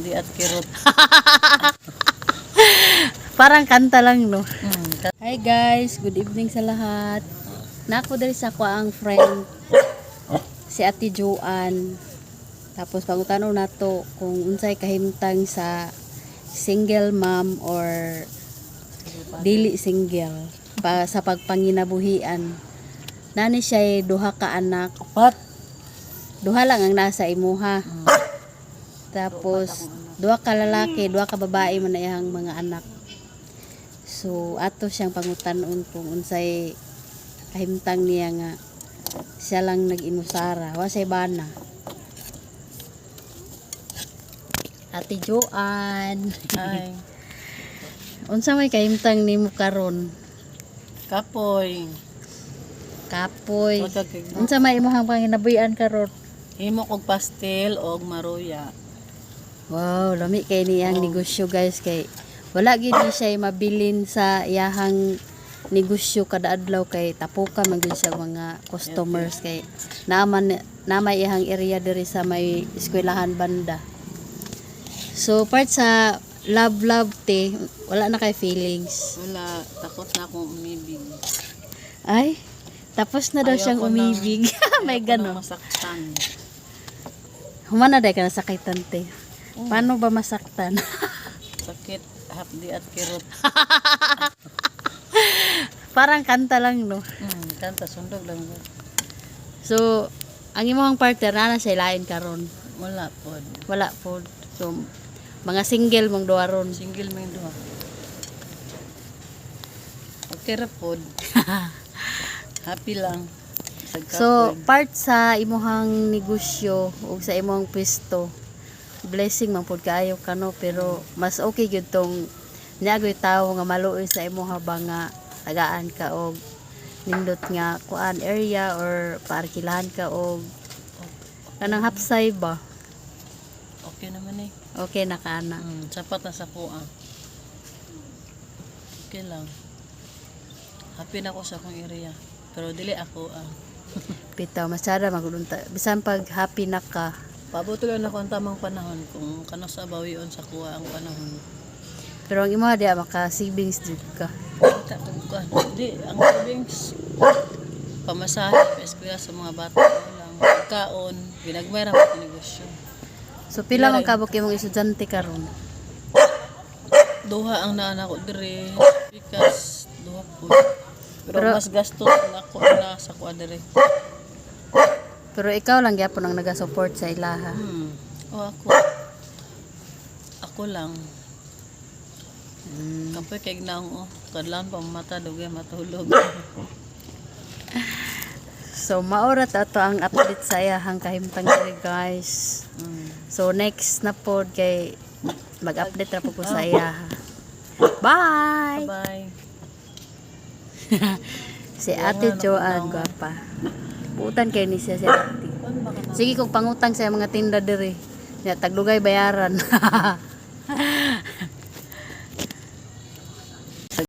hapdi at kirot. Parang kanta lang, no? Hi guys, good evening sa lahat. Nako diri sa ko ang friend si Ate Joanne. Tapos pangutanaw nato kung unsay kahimtang sa single mom or dili single pa sa pagpanginabuhian. Nani siya duha ka anak. Apat. Duha lang ang nasa imuha. Tapos duha ka lalaki, duha ka babae man na iyang mga anak. So ato siyang pangutanon kung unsay kahimtang niya nga siya lang nag-inusara, wa say bana. Ate Joanne. Ay, Unsa may kahimtang nimo karon? kapoy. Kapoy. Pagkakig- Unsa may imong panginabuhian karon? Himo kog pastel og maruya. Wow, lami kay niyang negosyo guys kay wala gid ni siya mabilin sa iyahang negosyo kada adlaw kay tapukan man gyud siya mga customers kay naman iyahang area diri sa may eskwelahan banda. So part sa love te, wala na kay feelings. Wala, takot na akong umibig. Ay, tapos na daw Ayaw siyang ko umibig. May Ayaw ko nang ganon. masaktan. Humana day ka nasakitan te. Paano ba masaktan? Sakit, hapdi at kirot. Parang kanta lang, no? Kanta, sundog lang. So, ang imong partner na siya lain karon. Wala po. Wala po. So, mga single mong duha ron. Single man duha. Okay ra pod. Happy lang. So, part sa imong negosyo o sa imong pwesto, blessing man pod kaayo kano pero mas okay gyud tong niagoy tawo nga maluoy sa imong habang nga tagaan ka og nindot nga kuan area or paarkilahan ka og kanang hapsay ba? Okay naman eh. Okay na ka na. Sapat na sa kuha. Okay lang. Happy na ako sa akong area. Pero dili ako Bitaw masyada magulunta. Bisan pag happy na ka, pabuto lang ako ang tamang panahon kung kano sa bawion sa kuha ang panahon. pero ang imo diya maka savings jud ka. Kita kung kuha. Di, ang savings pamasahe, eskwela sa mga bata lang. Kaon, binagmayra mo negosyo. So pila man kabok imong estudyante karon? Duha ang naanak ko dire because duha po. Pero mas gastos na ako na sa kuha dire. Pero ikaw lang gyapon ang naga-support sa ilaha. O ako. Ako lang. Kapoy kay gnaong kadlan pa mata dugay matulog. So maorat ato ang update sa iyahang kahimtang diri guys. So next na pod kay mag-update ra po ko sa iyaha. Bye. Bye. Si Ate Joanne gwapa. Butan kay ni siya si Ate. Sige kog pangutang sa mga tinda diri. Ya tagdugay bayaran.